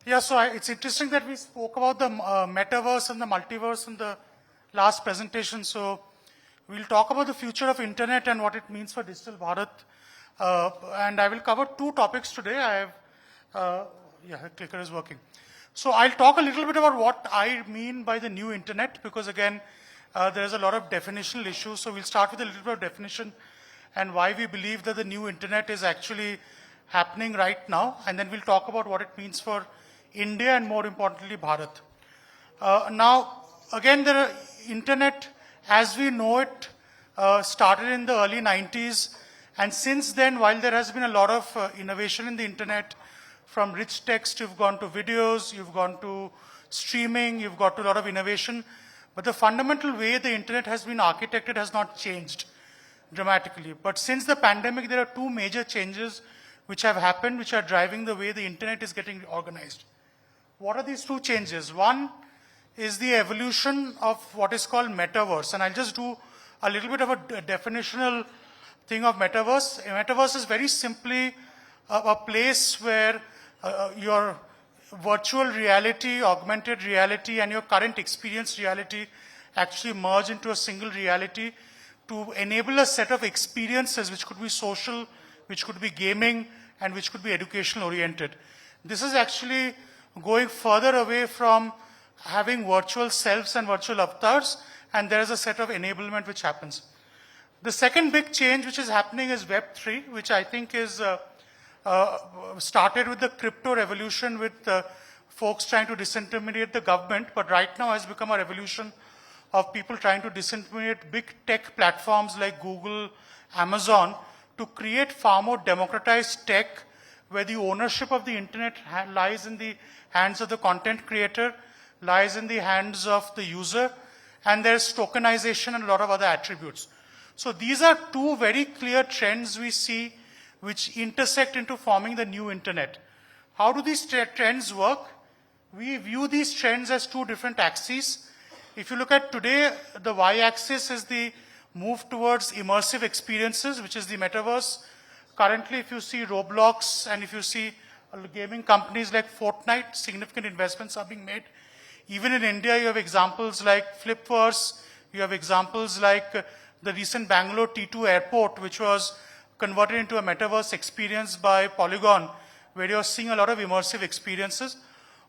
Yeah, so it's interesting that we spoke about the metaverse and the multiverse in the last presentation. So we'll talk about the future of internet and what it means for digital Bharat. And I will cover two topics today. Yeah, clicker is working. So I'll talk a little bit about what I mean by the new internet, because again, there's a lot of definitional issues. So we'll start with a little bit of definition and why we believe that the new internet is actually happening right now. And then we'll talk about what it means for India and more importantly, Bharat. Now, again, the internet as we know it started in the early 90s. And since then, while there has been a lot of innovation in the internet, from rich text, you've gone to videos, you've gone to streaming, you've got to a lot of innovation. But the fundamental way the internet has been architected has not changed dramatically. But since the pandemic, there are two major changes which have happened, which are driving the way the internet is getting organized. What are these two changes? One is the evolution of what is called metaverse. And I'll just do a little bit of a definitional thing of metaverse. A metaverse is very simply a place where your virtual reality, augmented reality, and your current experience reality actually merge into a single reality to enable a set of experiences which could be social, which could be gaming, and which could be educational oriented. This is actually going further away from having virtual selves and virtual avatars, and there is a set of enablement which happens. The second big change which is happening is Web3, which I think is started with the crypto revolution with folks trying to disintermediate the government, but right now has become a revolution of people trying to disintermediate big tech platforms like Google, Amazon, to create far more democratized tech where the ownership of the internet lies in the hands of the content creator, lies in the hands of the user, and there's tokenization and a lot of other attributes. So these are two very clear trends we see which intersect into forming the new internet. How do these trends work? We view these trends as two different axes. If you look at today, the y-axis is the move towards immersive experiences, which is the metaverse. Currently, if you see Roblox and if you see gaming companies like Fortnite, significant investments are being made. Even in India, you have examples like Flipverse, you have examples like the recent Bangalore T2 airport, which was converted into a metaverse experience by Polygon, where you're seeing a lot of immersive experiences.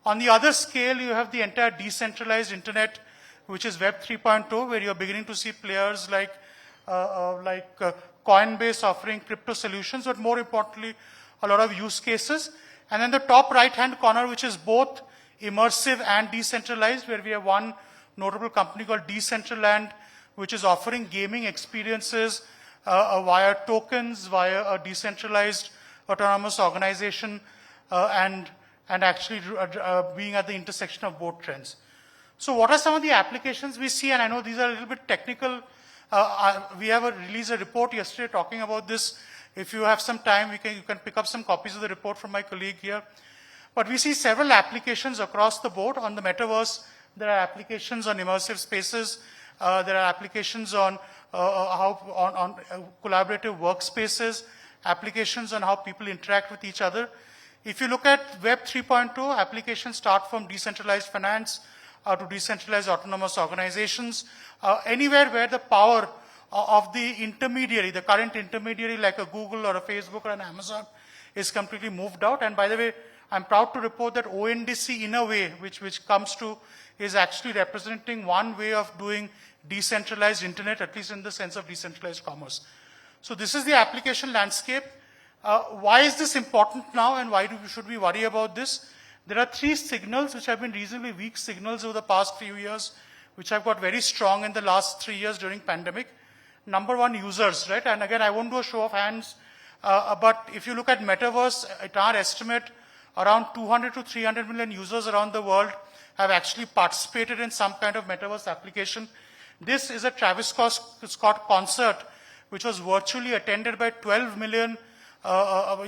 On the other scale, you have the entire decentralized internet, which is Web 3.0, where you're beginning to see players like Coinbase offering crypto solutions, but more importantly, a lot of use cases. And then the top right-hand corner, which is both immersive and decentralized, where we have one notable company called Decentraland, which is offering gaming experiences via tokens, via a decentralized autonomous organization, and actually being at the intersection of both trends. So what are some of the applications we see? And I know these are a little bit technical. We have released a report yesterday talking about this. If you have some time, you can pick up some copies of the report from my colleague here. But we see several applications across the board. On the metaverse, there are applications on immersive spaces. There are applications on collaborative workspaces, applications on how people interact with each other. If you look at Web 3.0, applications start from decentralized finance to decentralized autonomous organizations, anywhere where the power of the intermediary, the current intermediary like a Google or a Facebook or an Amazon, is completely moved out. And by the way, I'm proud to report that ONDC, in a way, which comes to, is actually representing one way of doing decentralized internet, at least in the sense of decentralized commerce. So this is the application landscape. Why is this important now, and why should we worry about this? There are three signals which have been reasonably weak signals over the past few years, which have got very strong in the last 3 years during pandemic. Number one, users, right? And again, I won't do a show of hands, but if you look at metaverse, at our estimate, around 200 to 300 million users around the world have actually participated in some kind of metaverse application. This is a Travis Scott concert, which was virtually attended by 12 million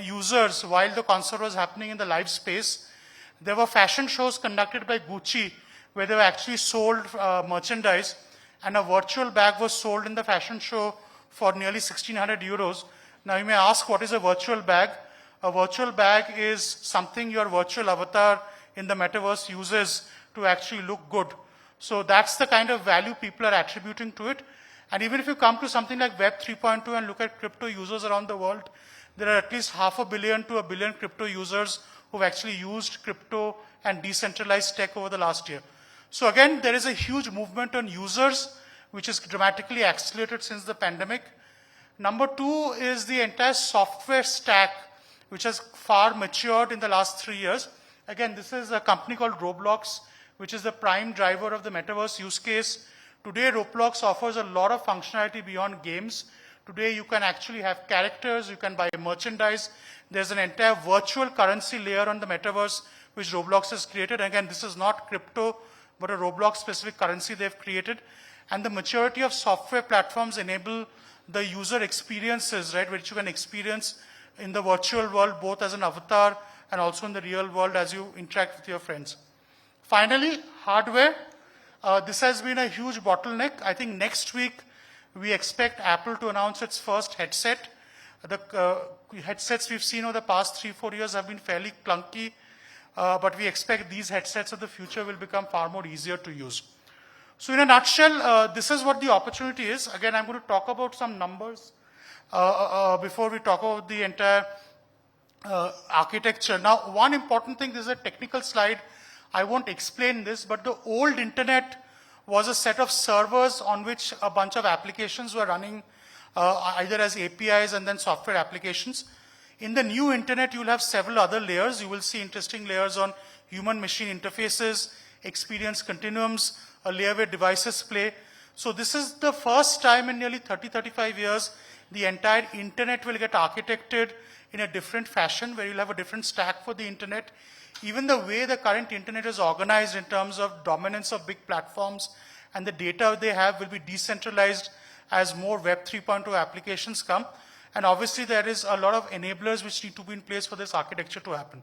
users while the concert was happening in the live space. There were fashion shows conducted by Gucci, where they were actually sold merchandise, and a virtual bag was sold in the fashion show for nearly 1,600 euros. Now you may ask, what is a virtual bag? A virtual bag is something your virtual avatar in the metaverse uses to actually look good. So that's the kind of value people are attributing to it. And even if you come to something like Web 3.2 and look at crypto users around the world, there are at least 500 million to 1 billion crypto users who've actually used crypto and decentralized tech over the last year. So again, there is a huge movement on users, which is dramatically accelerated since the pandemic. Number two is the entire software stack, which has far matured in the last 3 years. Again, this is a company called Roblox, which is the prime driver of the metaverse use case. Today, Roblox offers a lot of functionality beyond games. Today, you can actually have characters, you can buy merchandise. There's an entire virtual currency layer on the metaverse, which Roblox has created. Again, this is not crypto, but a Roblox-specific currency they've created. And the maturity of software platforms enable the user experiences, right, which you can experience in the virtual world, both as an avatar and also in the real world as you interact with your friends. Finally, hardware. This has been a huge bottleneck. I think next week we expect Apple to announce its first headset. The headsets we've seen over the past 3-4 years have been fairly clunky, but we expect these headsets of the future will become far more easier to use. So in a nutshell, this is what the opportunity is. Again, I'm going to talk about some numbers before we talk about the entire architecture. Now, one important thing, this is a technical slide. I won't explain this, but the old internet was a set of servers on which a bunch of applications were running either as APIs and then software applications. In the new internet, you'll have several other layers. You will see interesting layers on human-machine interfaces, experience continuums, a layer where devices play. So this is the first time in nearly 30-35 years the entire internet will get architected in a different fashion, where you'll have a different stack for the internet. Even the way the current internet is organized in terms of dominance of big platforms and the data they have will be decentralized as more Web 3.2 applications come. And obviously there is a lot of enablers which need to be in place for this architecture to happen.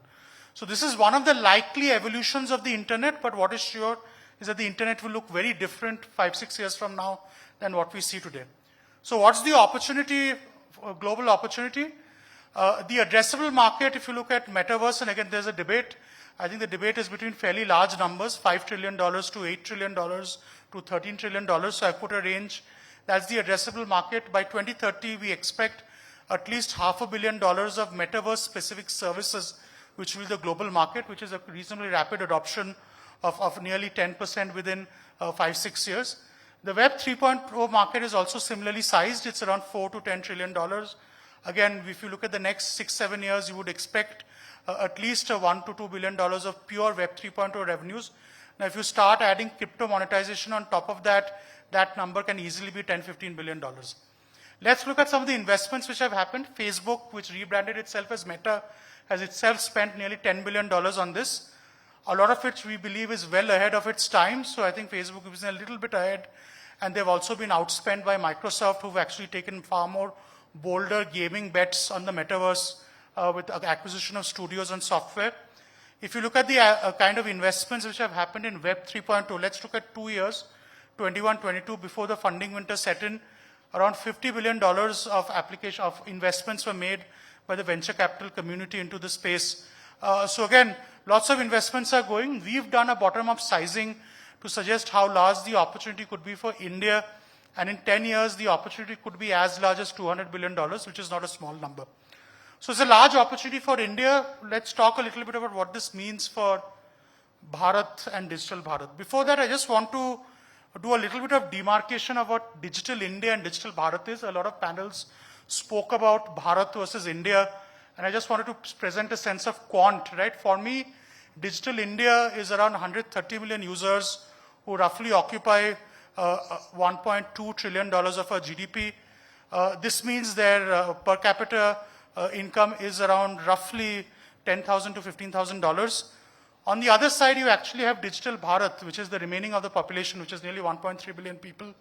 So this is one of the likely evolutions of the internet, but what is sure is that the internet will look very different 5-6 years from now than what we see today. So what's the opportunity, global opportunity? The addressable market, if you look at metaverse, and again there's a debate, I think the debate is between fairly large numbers, $5 trillion to $8 trillion to $13 trillion, so I put a range. That's the addressable market. By 2030, we expect at least $500 million of metaverse-specific services, which will be the global market, which is a reasonably rapid adoption of nearly 10% within 5-6 years. The Web 3.0 market is also similarly sized. It's around $4 to $10 trillion. Again, if you look at the next 6-7 years, you would expect at least $1 to $2 billion of pure Web 3.0 revenues. Now, if you start adding crypto monetization on top of that, that number can easily be $10-15 billion. Let's look at some of the investments which have happened. Facebook, which rebranded itself as Meta, has itself spent nearly $10 billion on this. A lot of it we believe is well ahead of its time, so I think Facebook is a little bit ahead. And they've also been outspent by Microsoft, who've actually taken far more bolder gaming bets on the metaverse with the acquisition of studios and software. If you look at the kind of investments which have happened in Web 3.2, let's look at 2 years, 21-22, before the funding winter set in. Around $50 billion of investments were made by the venture capital community into the space. So again, lots of investments are going. We've done a bottom-up sizing to suggest how large the opportunity could be for India. And in 10 years, the opportunity could be as large as $200 billion, which is not a small number. So it's a large opportunity for India. Let's talk a little bit about what this means for Bharat and Digital Bharat. Before that, I just want to do a little bit of demarcation of what Digital India and Digital Bharat is. A lot of panels spoke about Bharat versus India, and I just wanted to present a sense of quant, right? For me, Digital India is around 130 million users who roughly occupy $1.2 trillion of our GDP. This means their per capita income is around roughly $10,000 to $15,000. On the other side, you actually have Digital Bharat, which is the remaining of the population, which is nearly 1.3 billion people,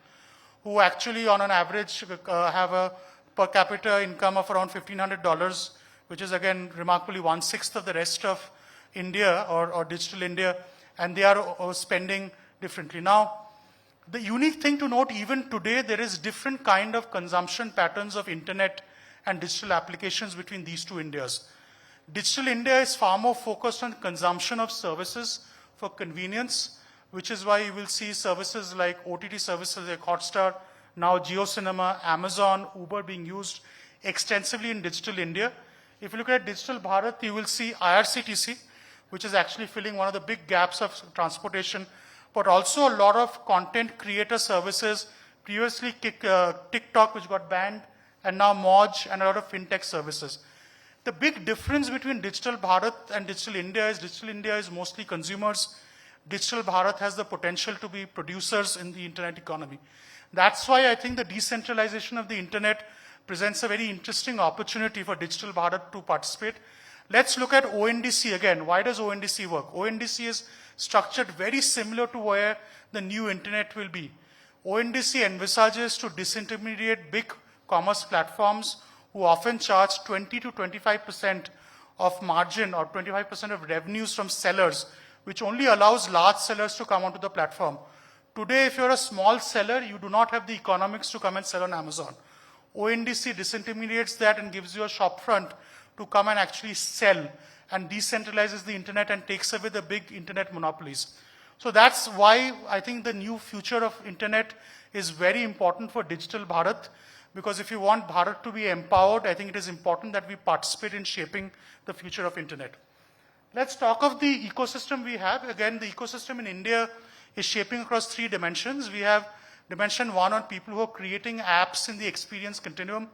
who actually on an average have a per capita income of around $1,500, which is again remarkably 1/6 of the rest of India or Digital India, and they are spending differently. Now, the unique thing to note, even today, there is different kind of consumption patterns of internet and digital applications between these two Indias. Digital India is far more focused on consumption of services for convenience, which is why you will see services like OTT services like Hotstar, now JioCinema, Amazon, Uber being used extensively in Digital India. If you look at Digital Bharat, you will see IRCTC, which is actually filling one of the big gaps of transportation, but also a lot of content creator services, previously TikTok, which got banned, and now Moj, and a lot of fintech services. The big difference between Digital Bharat and Digital India is mostly consumers. Digital Bharat has the potential to be producers in the internet economy. That's why I think the decentralization of the internet presents a very interesting opportunity for Digital Bharat to participate. Let's look at ONDC again. Why does ONDC work? ONDC is structured very similar to where the new internet will be. ONDC envisages to disintermediate big commerce platforms who often charge 20 to 25% of margin or 25% of revenues from sellers, which only allows large sellers to come onto the platform. Today, if you're a small seller, you do not have the economics to come and sell on Amazon. ONDC disintermediates that and gives you a shop front to come and actually sell, and decentralizes the internet and takes away the big internet monopolies. So that's why I think the new future of internet is very important for Digital Bharat, because if you want Bharat to be empowered, I think it is important that we participate in shaping the future of internet. Let's talk of the ecosystem we have. Again, the ecosystem in India is shaping across 3 dimensions. We have dimension 1 on people who are creating apps in the experience continuum.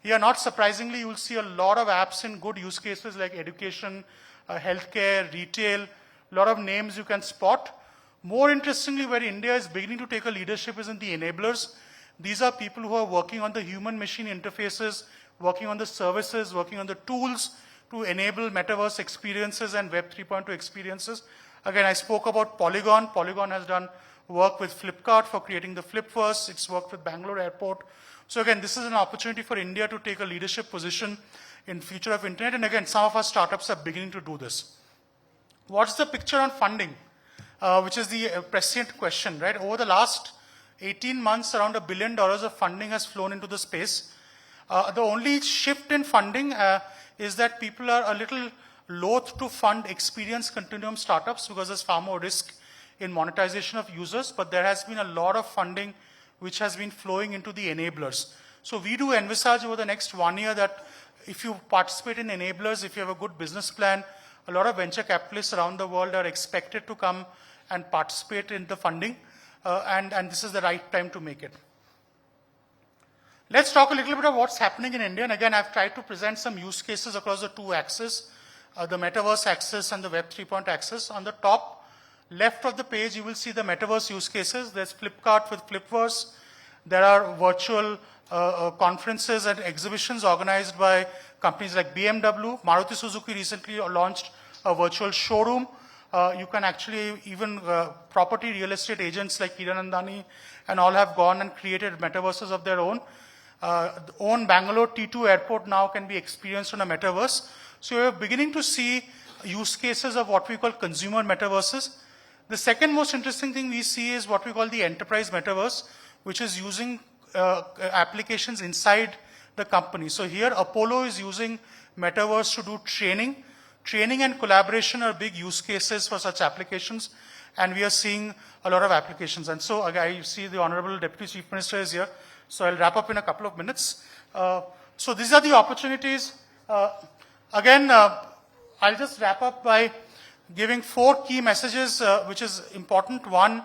Here, not surprisingly, you will see a lot of apps in good use cases like education, healthcare, retail, a lot of names you can spot. More interestingly, where India is beginning to take a leadership is in the enablers. These are people who are working on the human-machine interfaces, working on the services, working on the tools to enable metaverse experiences and Web 3.2 experiences. Again, I spoke about Polygon. Polygon has done work with Flipkart for creating the Flipverse. It's worked with Bengaluru Airport. So again, this is an opportunity for India to take a leadership position in future of internet. And again, some of our startups are beginning to do this. What's the picture on funding? Which is the prescient question, right? Over the last 18 months, around $1 billion of funding has flown into the space. The only shift in funding is that people are a little loath to fund experience continuum startups because there's far more risk in monetization of users, but there has been a lot of funding which has been flowing into the enablers. So we do envisage over the next 1 year that if you participate in enablers, if you have a good business plan, a lot of venture capitalists around the world are expected to come and participate in the funding, and this is the right time to make it. Let's talk a little bit about what's happening in India. And again, I've tried to present some use cases across the 2 axes, the metaverse axis and the Web 3.0 axis. On the top left of the page, you will see the metaverse use cases. There's Flipkart with Flipverse. There are virtual conferences and exhibitions organized by companies like BMW. Maruti Suzuki recently launched a virtual showroom. You can actually, even property real estate agents like Hiranandani and all have gone and created metaverses of their own. Own Bangalore T2 airport now can be experienced on a metaverse. So you're beginning to see use cases of what we call consumer metaverses. The second most interesting thing we see is what we call the enterprise metaverse, which is using applications inside the company. So here Apollo is using metaverse to do training. Training and collaboration are big use cases for such applications, and we are seeing a lot of applications. And so I see the Honorable Deputy Chief Minister is here, so I'll wrap up in a couple of minutes. So these are the opportunities. Again, I'll just wrap up by giving 4 key messages, which is important. 1,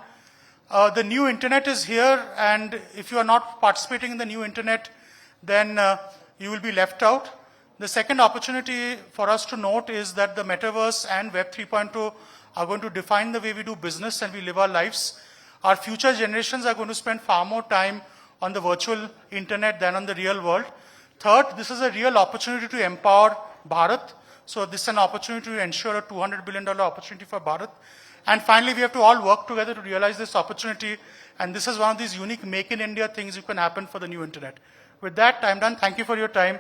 the new internet is here, and if you are not participating in the new internet, then you will be left out. The second opportunity for us to note is that the metaverse and Web 3.0 are going to define the way we do business and we live our lives. Our future generations are going to spend far more time on the virtual internet than on the real world. Third, this is a real opportunity to empower Bharat. So this is an opportunity to ensure a $200 billion opportunity for Bharat. And finally, we have to all work together to realize this opportunity. And this is one of these unique Make in India things that can happen for the new internet. With that, I'm done. Thank you for your time.